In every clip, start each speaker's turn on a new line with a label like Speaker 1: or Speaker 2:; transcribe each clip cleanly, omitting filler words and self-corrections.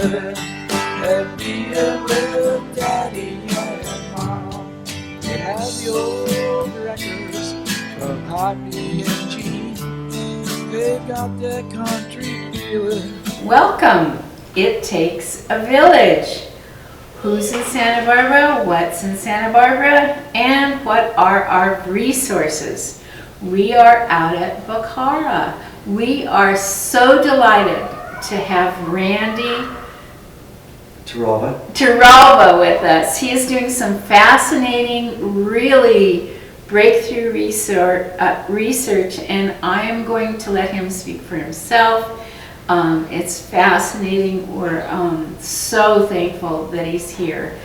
Speaker 1: living and be a real daddy and mom. They have the old directors from ITAV. They've got that country feeling.
Speaker 2: Welcome. It takes a village. Who's in Santa Barbara? What's in Santa Barbara? And what are our resources? We are out at Bacara. We are so delighted to have Randy Torralva with us. He is doing some fascinating, really breakthrough research, and I am going to let him speak for himself. It's fascinating. We're so thankful that he's here.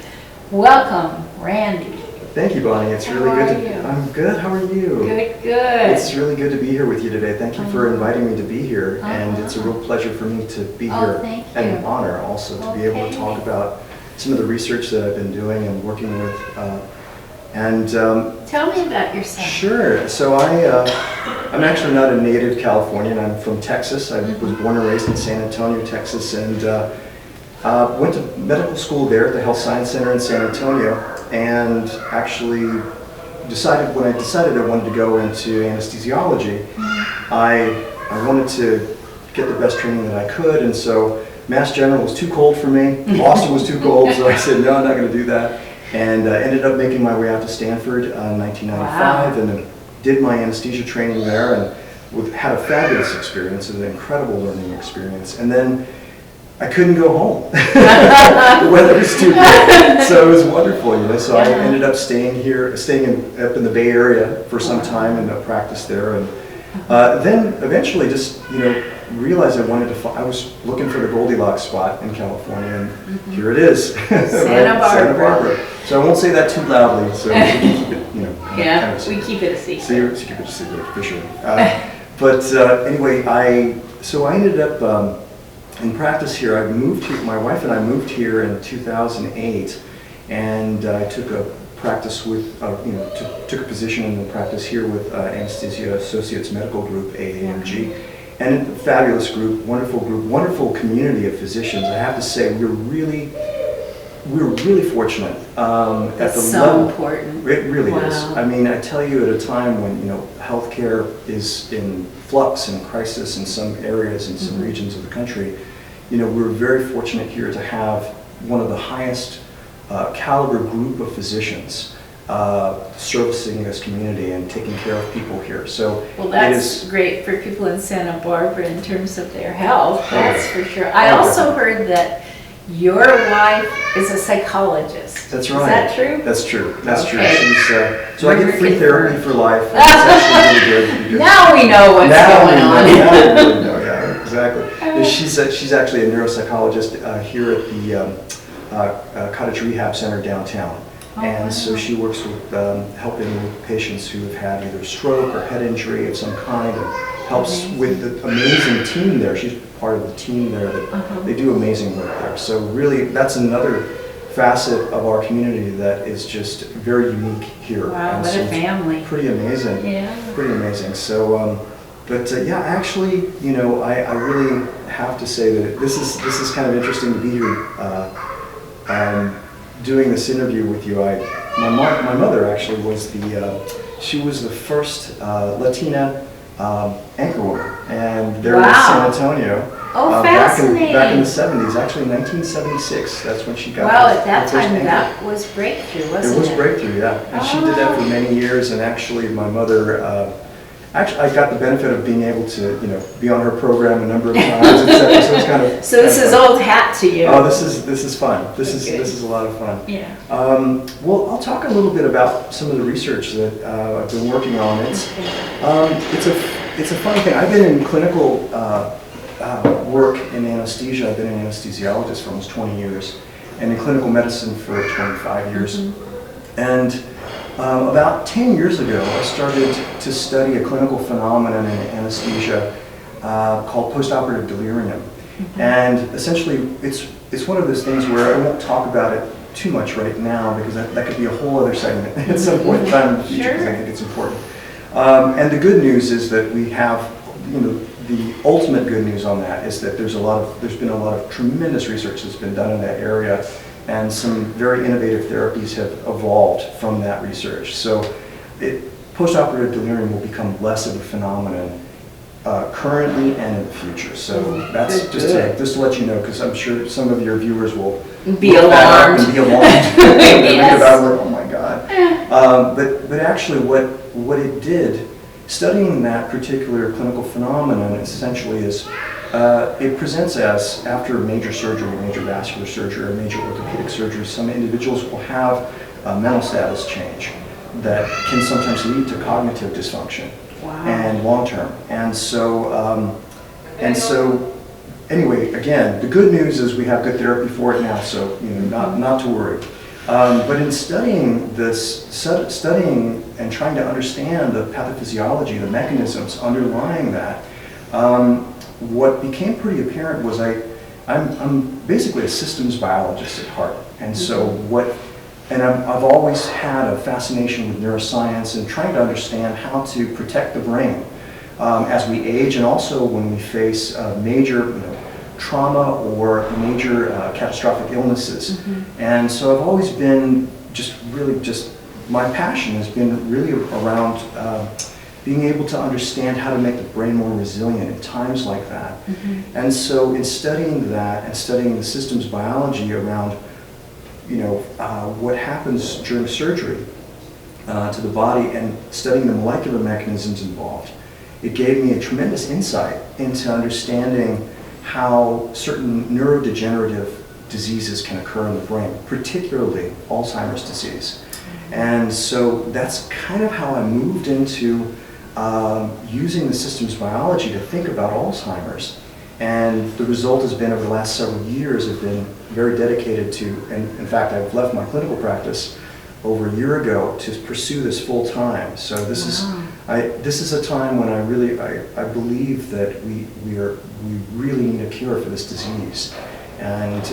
Speaker 2: Welcome, Randy.
Speaker 3: Thank you, Bonnie. It's really good to. I'm good. How are you?
Speaker 2: Good, good.
Speaker 3: It's really good to be here with you today. Thank you for inviting me to be here, and it's a real pleasure for me to be here,
Speaker 2: thank
Speaker 3: and
Speaker 2: you.
Speaker 3: an honor also to be able to talk about some of the research that I've been doing and working with.
Speaker 2: Tell me about yourself.
Speaker 3: Sure. So I'm actually not a native Californian. I'm from Texas. I was born and raised in San Antonio, Texas, and went to medical school there at the Health Science Center in San Antonio, and actually decided I wanted to go into anesthesiology, I wanted to get the best training that I could, and so Mass General was too cold for me. Boston was too cold, so I said, no, I'm not going to do that. And ended up making my way out to Stanford in 1995, and then did my anesthesia training there, and had a fabulous experience, an incredible learning experience. And then I couldn't go home. The weather was too good, so it was wonderful, you know. So I ended up staying up in the Bay Area for some time and practiced there, and then eventually just realized I was looking for the Goldilocks spot in California, and here it is,
Speaker 2: Santa Barbara.
Speaker 3: So I won't say that too loudly, so we can keep it,
Speaker 2: Yeah, we keep it a secret.
Speaker 3: Keep it a secret for sure. But anyway, I ended up in practice here. I moved here. My wife and I moved here in 2008, and I took a practice with, took a position in the practice here with Anesthesia Associates Medical Group, AAMG. And a fabulous group, wonderful community of physicians. I have to say, we're really fortunate at the
Speaker 2: so
Speaker 3: level.
Speaker 2: Important.
Speaker 3: It really
Speaker 2: Wow.
Speaker 3: is. I mean, I tell you, at a time when healthcare is in flux and crisis in some areas and some regions of the country, we're very fortunate here to have one of the highest caliber group of physicians servicing this community and taking care of people here. So
Speaker 2: that's great for people in Santa Barbara in terms of their health. That's for sure. I also heard that your wife is a psychologist.
Speaker 3: That's right.
Speaker 2: Is that true?
Speaker 3: That's true. That's
Speaker 2: Okay.
Speaker 3: true. She's so I get free therapy for life. It's actually really good.
Speaker 2: Now we know what's going on.
Speaker 3: Now we really know. Yeah, exactly. She's actually a neuropsychologist here at the Cottage Rehab Center downtown. And so she works with helping with patients who have had either stroke or head injury of some kind, and helps with the amazing team there. She's part of the team there that they do amazing work there. So really, that's another facet of our community that is just very unique here.
Speaker 2: Wow,
Speaker 3: and
Speaker 2: what
Speaker 3: so
Speaker 2: a family.
Speaker 3: Pretty amazing.
Speaker 2: Yeah.
Speaker 3: Pretty amazing. So, yeah, actually, I really have to say that this is kind of interesting to be here. Doing this interview with you, my mother actually was she was the first Latina anchorwoman, and there in San Antonio.
Speaker 2: Oh,
Speaker 3: fascinating! Back in the 70s, actually 1976. That's when she got.
Speaker 2: Wow, at that
Speaker 3: her first
Speaker 2: time
Speaker 3: anchor.
Speaker 2: that was breakthrough, wasn't it?
Speaker 3: It was breakthrough, yeah. And she did that for many years, and actually my mother. I got the benefit of being able to, be on her program a number of times, etc. So it's kind of.
Speaker 2: So this is old hat to you.
Speaker 3: Oh, this is fun. This is a lot of fun.
Speaker 2: Yeah.
Speaker 3: Well, I'll talk a little bit about some of the research that I've been working on. It's a fun thing. I've been in clinical work in anesthesia. I've been an anesthesiologist for almost 20 years, and in clinical medicine for 25 years. And about 10 years ago, I started to study a clinical phenomenon in anesthesia called postoperative delirium. And essentially, it's one of those things where I won't talk about it too much right now, because that could be a whole other segment at some point in time in the future, because I think it's important. And the good news is that we have, the ultimate good news on that is that there's been a lot of tremendous research that's been done in that area, and some very innovative therapies have evolved from that research. So postoperative delirium will become less of a phenomenon currently and in the future. So that's just to let you know, because I'm sure some of your viewers will
Speaker 2: be alarmed.
Speaker 3: And be alarmed. They read about it, like, oh my God. But actually what it did, studying that particular clinical phenomenon essentially is it presents as, after major surgery, major vascular surgery, or major orthopedic surgery, some individuals will have a mental status change that can sometimes lead to cognitive dysfunction.
Speaker 2: Wow.
Speaker 3: And long-term. And so anyway, again, the good news is we have good therapy for it now, so not to worry. But in studying this, studying and trying to understand the pathophysiology, the mechanisms underlying that, what became pretty apparent was I'm basically a systems biologist at heart, and so I've always had a fascination with neuroscience and trying to understand how to protect the brain as we age, and also when we face major trauma or major catastrophic illnesses. And so I've always been my passion has been really around being able to understand how to make the brain more resilient in times like that. And so in studying that and studying the systems biology around what happens during surgery to the body and studying the molecular mechanisms involved, it gave me a tremendous insight into understanding how certain neurodegenerative diseases can occur in the brain, particularly Alzheimer's disease. And so that's kind of how I moved into using the systems biology to think about Alzheimer's. And the result has been, over the last several years, I've been very dedicated to, and in fact I've left my clinical practice over a year ago to pursue this full time. So this is a time when I believe that we really need a cure for this disease. And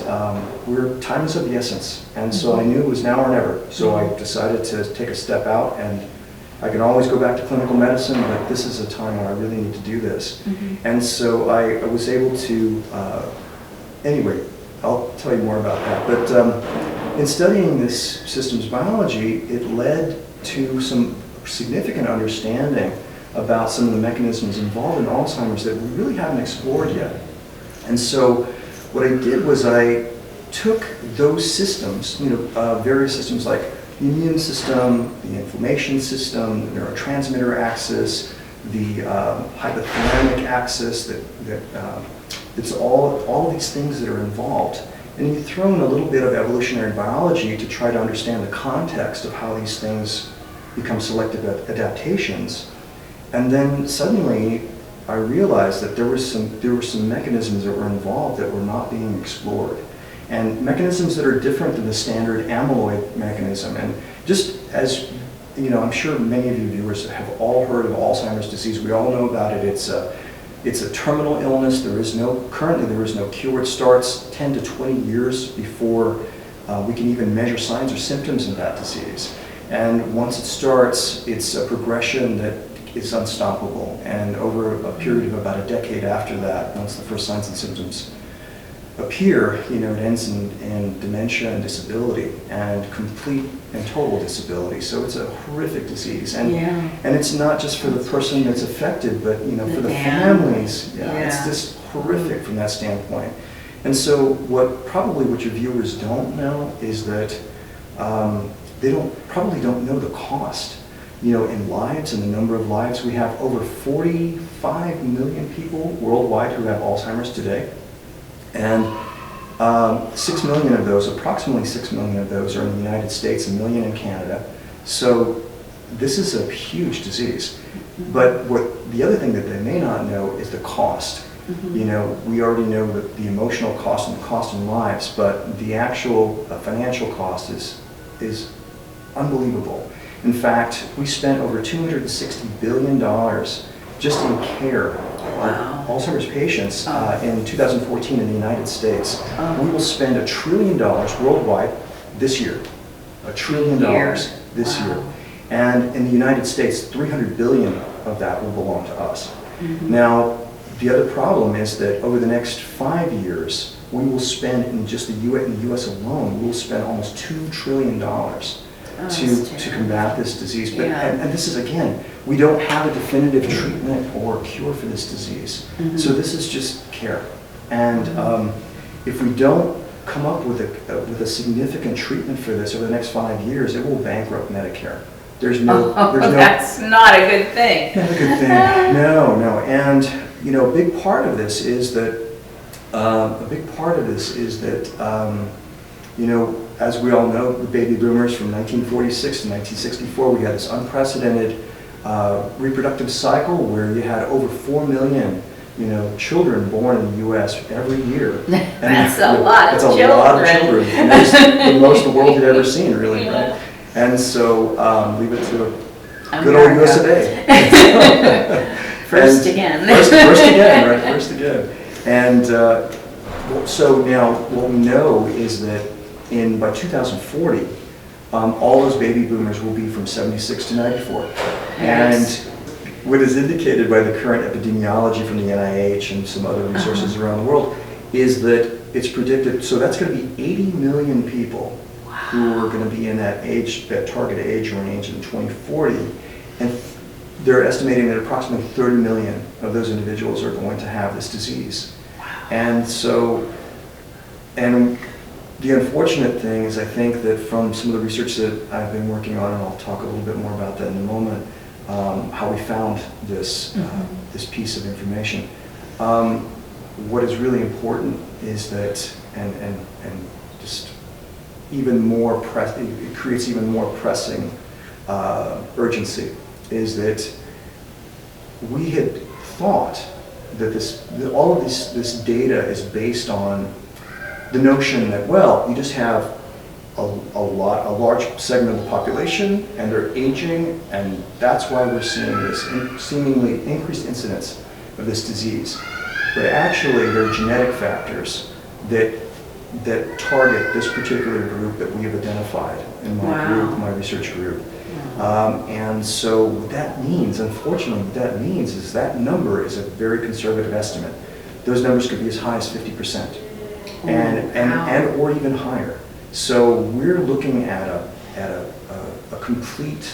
Speaker 3: time is of the essence. And so I knew it was now or never. So I decided to take a step out, and I can always go back to clinical medicine, but this is a time when I really need to do this. And so I was able to, anyway, I'll tell you more about that. But in studying this systems biology, it led to some significant understanding about some of the mechanisms involved in Alzheimer's that we really haven't explored yet. And so what I did was I took those systems, various systems like the immune system, the inflammation system, the neurotransmitter axis, the hypothalamic axis, it's all of these things that are involved. And you throw in a little bit of evolutionary biology to try to understand the context of how these things become selective adaptations. And then suddenly I realized that there were some mechanisms that were involved that were not being explored. And mechanisms that are different than the standard amyloid mechanism. And just as, I'm sure many of you viewers have all heard of Alzheimer's disease. We all know about it. It's a terminal illness. Currently there is no cure. It starts 10 to 20 years before we can even measure signs or symptoms of that disease. And once it starts, it's a progression that is unstoppable. And over a period of about a decade after that, once the first signs and symptoms appear, it ends in dementia and disability, and complete and total disability. So it's a horrific disease, and it's not just for the person that's affected, but for the families. It's just horrific from that standpoint. And so what your viewers don't know is that they probably don't know the cost, in lives and the number of lives. We have over 45 million people worldwide who have Alzheimer's today. And 6 million of those, approximately 6 million of those, are in the United States, 1 million in Canada. So this is a huge disease. But the other thing that they may not know is the cost. We already know the emotional cost and the cost in lives, but the actual financial cost is unbelievable. In fact, we spent over $260 billion just in care on Alzheimer's patients in 2014 in the United States. We will spend $1 trillion worldwide this year. $1 trillion this year. And in the United States, 300 billion of that will belong to us. Now, The other problem is that over the next 5 years, we will spend in just the US alone, we will spend almost $2 trillion to combat this disease. But, and this is, again, we don't have a definitive treatment or cure for this disease. So this is just care. And if we don't come up with a significant treatment for this over the next 5 years, it will bankrupt Medicare. There's no,
Speaker 2: that's not a good thing.
Speaker 3: Not a good thing. No. And a big part of this is that as we all know, the baby boomers from 1946 to 1964, we had this unprecedented reproductive cycle where you had over 4 million children born in the U.S. every year.
Speaker 2: That's a lot of children.
Speaker 3: That's a lot of children. And that's the most the world had ever seen, really, right? And so leave it to good old US of A.
Speaker 2: First again.
Speaker 3: First again, right? First again. And so now what we know is that by 2040, all those baby boomers will be from 76 to 94.
Speaker 2: Yes.
Speaker 3: And what is indicated by the current epidemiology from the NIH and some other resources around the world is that it's predicted, so that's going to be 80 million people who are going to be in that target age range in 2040. And they're estimating that approximately 30 million of those individuals are going to have this disease. And so, and the unfortunate thing is, I think that from some of the research that I've been working on, and I'll talk a little bit more about that in a moment, how we found this this piece of information. What is really important is that, and just even more it creates even more pressing urgency, is that we had thought that all of this data is based on the notion that, well, you just have a large segment of the population and they're aging, and that's why we're seeing this seemingly increased incidence of this disease. But actually, there are genetic factors that target this particular group that we have identified in my group, my research group. And so what that means, unfortunately, what that means is that number is a very conservative estimate. Those numbers could be as high as 50%, and or even higher. So we're looking at a complete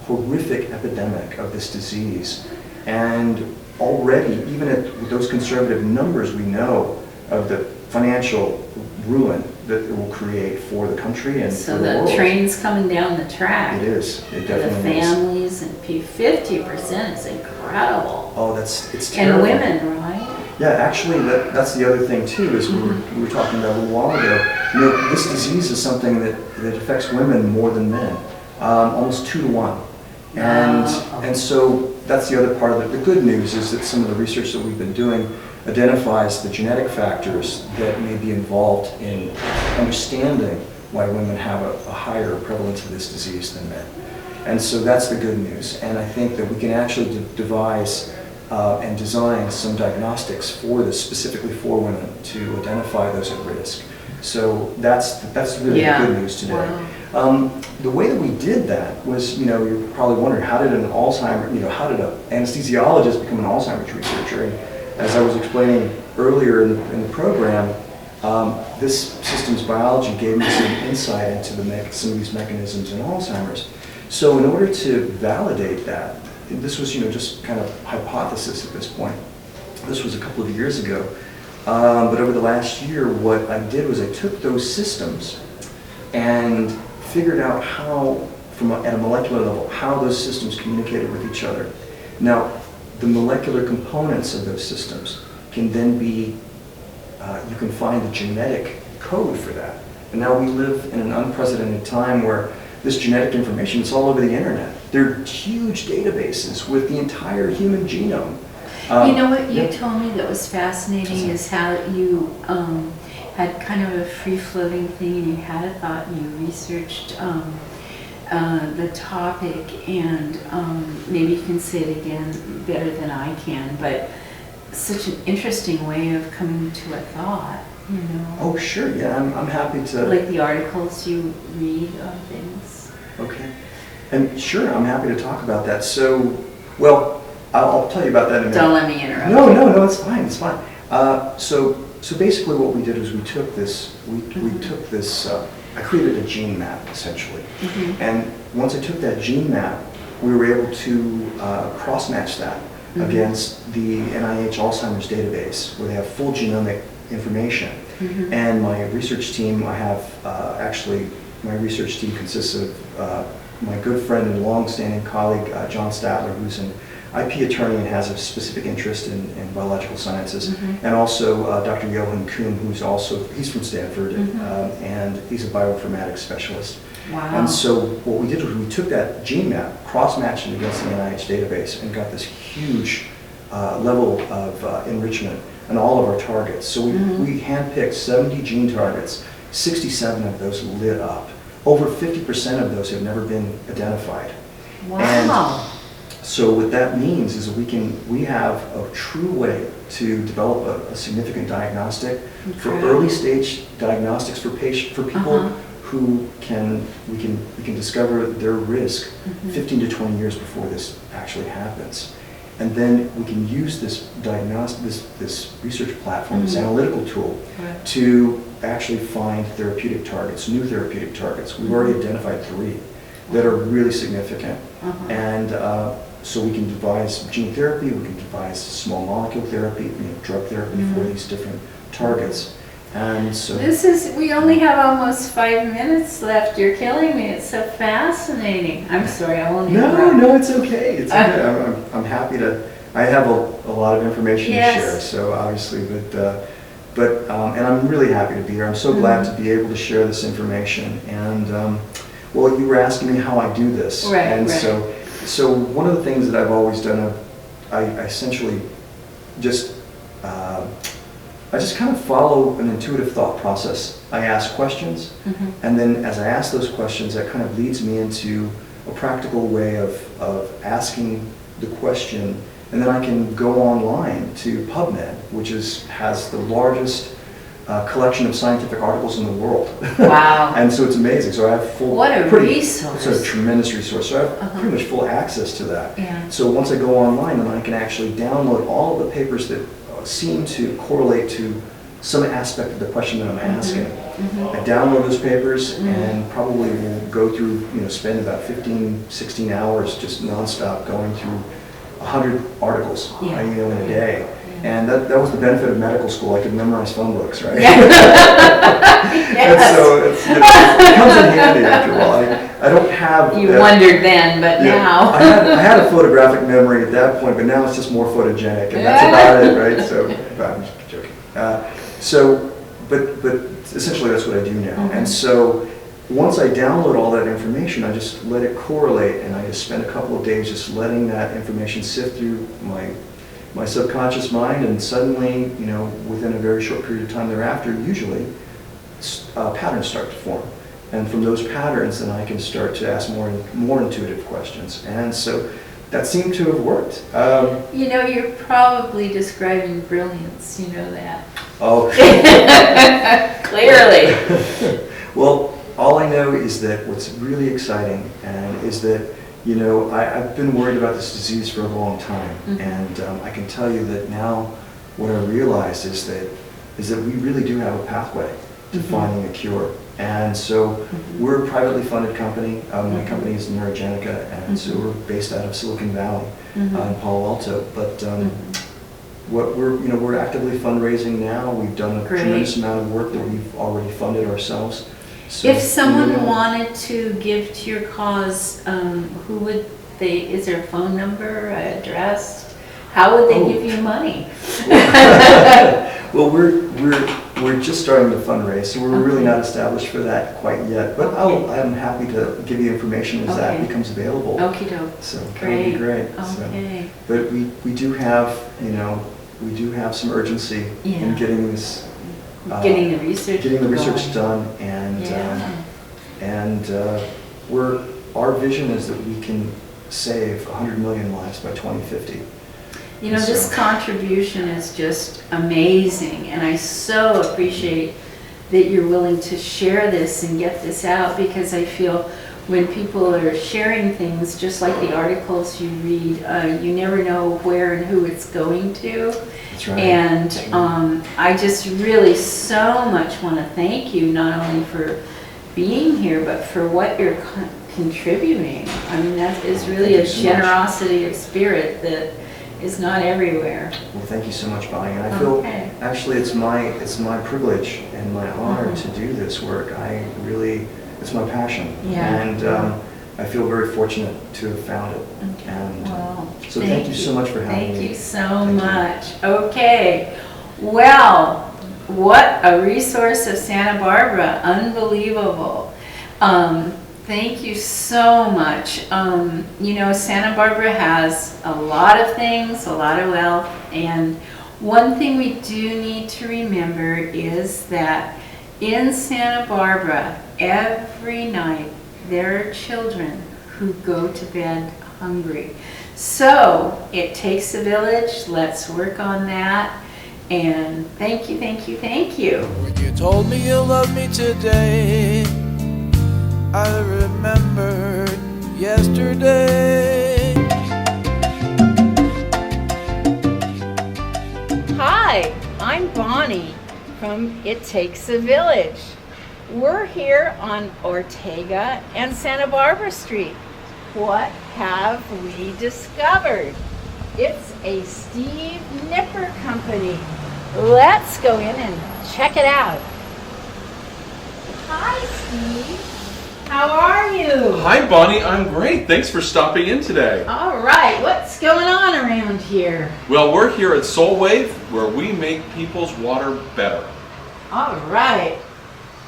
Speaker 3: horrific epidemic of this disease, and already, even with those conservative numbers, we know of the financial ruin that it will create for the country and for the world.
Speaker 2: So the train's coming down the track.
Speaker 3: It is. It definitely
Speaker 2: the families and 50% is incredible.
Speaker 3: Oh, it's terrible.
Speaker 2: And women, right?
Speaker 3: Yeah, actually, that's the other thing too. Is we were talking about a little while ago. This disease is something that affects women more than men, almost 2 to 1. And so that's the other part of it. The good news is that some of the research that we've been doing identifies the genetic factors that may be involved in understanding why women have a higher prevalence of this disease than men. And so that's the good news. And I think that we can actually devise and design some diagnostics for this, specifically for women, to identify those at risk. So that's really the good news today. Wow. The way that we did that was, you're probably wondering, how did an anesthesiologist become an Alzheimer's researcher? And as I was explaining earlier in the program, this systems biology gave me some insight into some of these mechanisms in Alzheimer's. So in order to validate that, this was just kind of hypothesis at this point. This was a couple of years ago. But over the last year, what I did was I took those systems and figured out how, at a molecular level, how those systems communicated with each other. Now, the molecular components of those systems can then be, you can find the genetic code for that. And now we live in an unprecedented time where this genetic information is all over the internet. There are huge databases with the entire human genome.
Speaker 2: You know what you told me that was fascinating is how you had kind of a free-floating thing, and you had a thought, and you researched the topic, and maybe you can say it again better than I can, but such an interesting way of coming to a thought,
Speaker 3: Oh, sure, yeah, I'm happy to.
Speaker 2: Like the articles you read on things.
Speaker 3: Okay, and sure, I'm happy to talk about that. So, well, I'll tell you about that in a minute.
Speaker 2: Don't let me interrupt.
Speaker 3: No, it's fine, it's fine. So basically what we did was we took this, I created a gene map essentially. And once I took that gene map, we were able to cross-match that against the NIH Alzheimer's database, where they have full genomic information. And my research team, my research team consists of my good friend and long-standing colleague, John Statler, who's an IP attorney and has a specific interest in biological sciences, and also Dr. Johan Kuhn, he's from Stanford, and he's a bioinformatics specialist.
Speaker 2: Wow.
Speaker 3: And so what we did was we took that gene map, cross-matched it against the NIH database, and got this huge level of enrichment on all of our targets. So we handpicked 70 gene targets, 67 of those lit up. Over 50% of those have never been identified.
Speaker 2: Wow.
Speaker 3: And so what that means is we have a true way to develop a significant diagnostic for early stage diagnostics for people who we can discover their risk 15 to 20 years before this actually happens. And then we can use this this research platform, this analytical tool, to actually find therapeutic targets, new therapeutic targets. We've already identified 3 that are really significant. And so we can devise gene therapy, we can devise small molecule therapy, drug therapy for these different targets. And so
Speaker 2: we only have almost 5 minutes left. You're killing me. It's so fascinating. I'm sorry, I won't interrupt.
Speaker 3: No, it's okay. It's okay. I'm happy to. I have a lot of information to share. So obviously, but and I'm really happy to be here. I'm so glad to be able to share this information. And well, you were asking me how I do this, and so one of the things that I've always done, I essentially just. I just kind of follow an intuitive thought process. I ask questions, and then as I ask those questions, that kind of leads me into a practical way of asking the question, and then I can go online to PubMed, which has the largest collection of scientific articles in the world.
Speaker 2: Wow.
Speaker 3: And so it's amazing. So I have
Speaker 2: resource.
Speaker 3: It's a tremendous resource. So I have pretty much full access to that.
Speaker 2: Yeah.
Speaker 3: So once I go online, then I can actually download all of the papers that seem to correlate to some aspect of the question that I'm asking. I download those papers and probably will go through, spend about 15, 16 hours just nonstop going through 100 articles, in a day. And that was the benefit of medical school. I could memorize phone books, right? And so it comes in handy after a while. I don't have...
Speaker 2: You wondered then, but now...
Speaker 3: I had a photographic memory at that point, but now it's just more photogenic, and that's about it, right? So, I'm just joking. But essentially that's what I do now. And so once I download all that information, I just let it correlate, and I just spend a couple of days just letting that information sift through my subconscious mind, and suddenly, within a very short period of time thereafter, usually, patterns start to form. And from those patterns, then I can start to ask more intuitive questions. And so that seemed to have worked.
Speaker 2: You're probably describing brilliance, you know that.
Speaker 3: Oh.
Speaker 2: Clearly.
Speaker 3: Well, all I know is that what's really exciting is that I've been worried about this disease for a long time, and I can tell you that now what I realized is that we really do have a pathway to finding a cure. And so we're a privately funded company. My company is Neurogenica, and so we're based out of Silicon Valley in Palo Alto. But what we're actively fundraising now. We've done a tremendous amount of work that we've already funded ourselves. So,
Speaker 2: if someone wanted to give to your cause, who would they? Is there a phone number, address? How would they give you money?
Speaker 3: Well, we're just starting to fundraise, so we're really not established for that quite yet. But I'm happy to give you information as that becomes available.
Speaker 2: Okie doke.
Speaker 3: So that would be great.
Speaker 2: Okay.
Speaker 3: So, but we do have some urgency in getting this.
Speaker 2: Getting the research
Speaker 3: done, and our vision is that we can save 100 million lives by 2050.
Speaker 2: This contribution is just amazing, and I so appreciate that you're willing to share this and get this out, because I feel when people are sharing things, just like the articles you read, you never know where and who it's going to.
Speaker 3: That's right.
Speaker 2: And
Speaker 3: That's right.
Speaker 2: I just really so much want to thank you, not only for being here, but for what you're contributing. I mean, that is really a generosity of spirit that is not everywhere.
Speaker 3: Well, thank you so much, Bonnie. And I feel actually it's my privilege and my honor to do this work. It's my passion.
Speaker 2: Yeah.
Speaker 3: And I feel very fortunate to have found it.
Speaker 2: Okay.
Speaker 3: And
Speaker 2: Well,
Speaker 3: so thank you so much for having me.
Speaker 2: Thank you so much. Okay. Well, what a resource of Santa Barbara. Unbelievable. Thank you so much. You know, Santa Barbara has a lot of things, a lot of wealth, and one thing we do need to remember is that in Santa Barbara, every night there are children who go to bed hungry. So it takes a village. Let's work on that. And thank you, thank you, thank you.
Speaker 1: When you told me you loved me today, I remembered yesterday.
Speaker 2: Hi, I'm Bonnie from It Takes a Village. We're here on Ortega and Santa Barbara Street. What have we discovered? It's a Steve Nipper company. Let's go in and check it out. Hi, Steve. How are you?
Speaker 4: Hi, Bonnie. I'm great. Thanks for stopping in today.
Speaker 2: All right. What's going on around here?
Speaker 4: Well, we're here at Soul Wave, where we make people's water better.
Speaker 2: All right.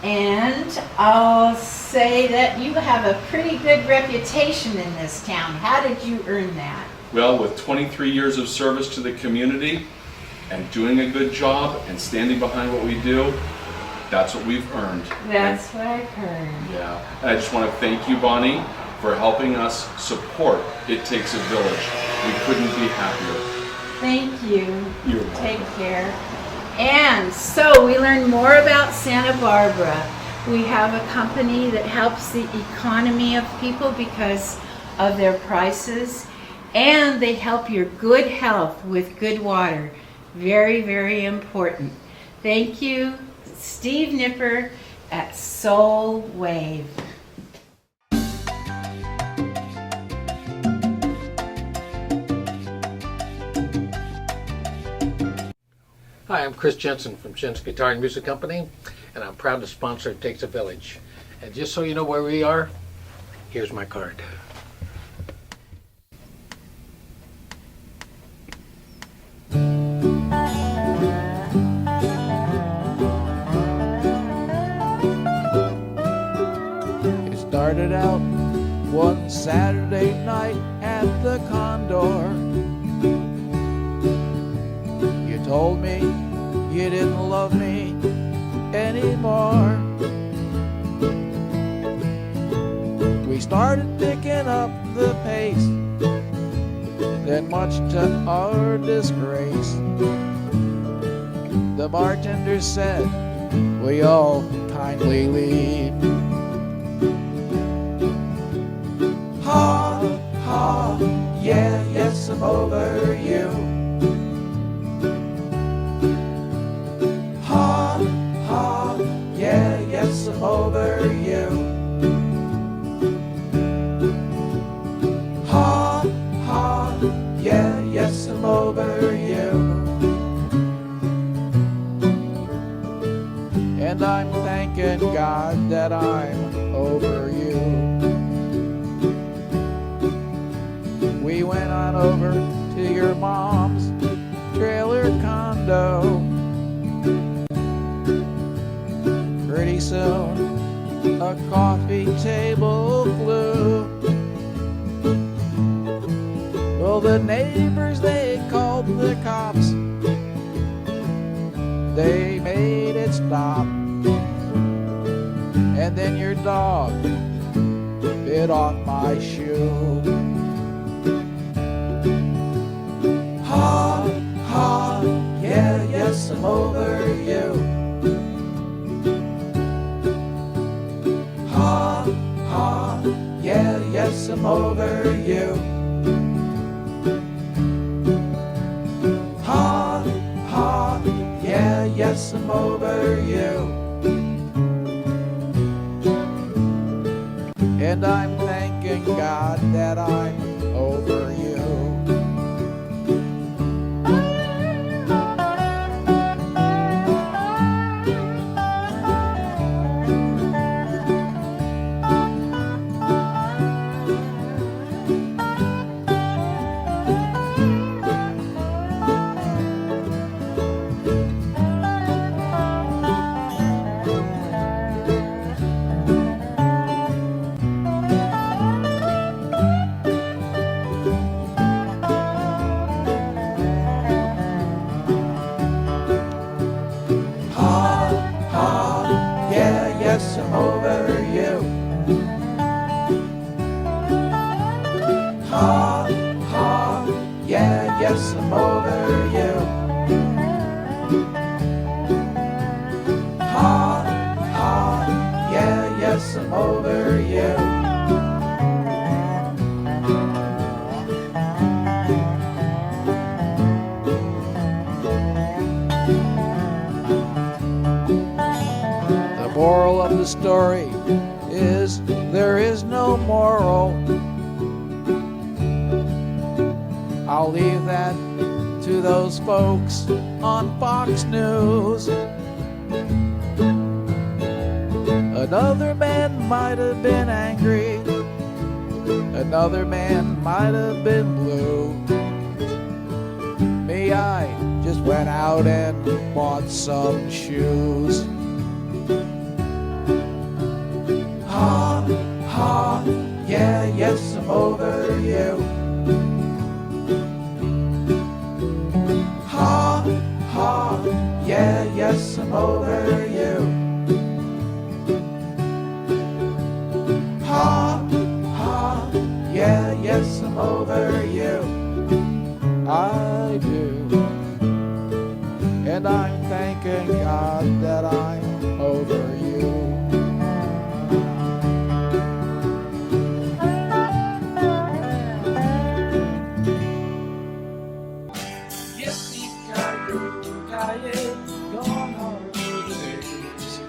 Speaker 2: And I'll say that you have a pretty good reputation in this town. How did you earn that?
Speaker 4: Well, with 23 years of service to the community and doing a good job and standing behind what we do, that's what we've earned.
Speaker 2: That's what I've heard.
Speaker 4: Yeah. And I just want to thank you, Bonnie, for helping us support It Takes a Village. We couldn't be happier.
Speaker 2: Thank you.
Speaker 4: You're welcome.
Speaker 2: Take care. And so we learned more about Santa Barbara. We have a company that helps the economy of people because of their prices, and they help your good health with good water. Very, very important. Thank you, Steve Nipper at Soul Wave.
Speaker 5: Hi, I'm Chris Jensen from Jen's Guitar and Music Company, and I'm proud to sponsor It Takes a Village. And just so you know where we are, here's my card.
Speaker 1: It started out one Saturday night at the Condor. You told me you didn't love me anymore. We started picking up the pace, then much to our disgrace, the bartender said, "Will y'all kindly leave?" Ha, ha, yeah, yes, I'm over you. Ha, ha, yeah, yes, I'm over you. Ha, ha, yeah, yes, I'm over you. And I'm thanking God that I'm over you. We went on over to your mom's trailer condo. Pretty soon, a coffee table flew. Well, the neighbors, they called the cops. They made it stop. And then your dog bit off my shoe. Ha, ha, yeah, yes, I'm over you. Ha, ha, I'm over you. Ha, ha, yeah, yes, I'm over you. And I'm thanking God that I'm over you. Yes, I'm over you. Ha, ha, yeah, yes, I'm over you. Ha, ha, yeah, yes, I'm over you. The moral of the story is there is no moral. I'll leave that to those folks on Fox News. Another man might have been angry. Another man might have been blue. Me, I just went out and bought some shoes. Ha, ha, yeah, yes, I'm over you. Ha, ha, yeah, yes, I'm over you. Ha, ha, yeah, yes, I'm over you. I do. And I'm thanking God that I'm over you. Gone are the days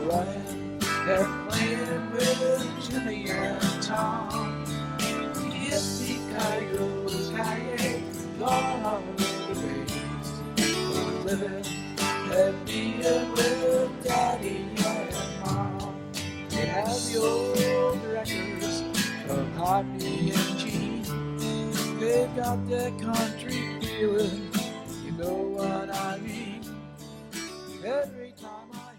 Speaker 1: running and playing with Jimmy and Tom. Yippee-ki-yo-ki-yay, gone are the days living and being with Daddy and Mom. They have the old records of Hoppy and Gene. They've got that country feeling. You know what I mean? Every time I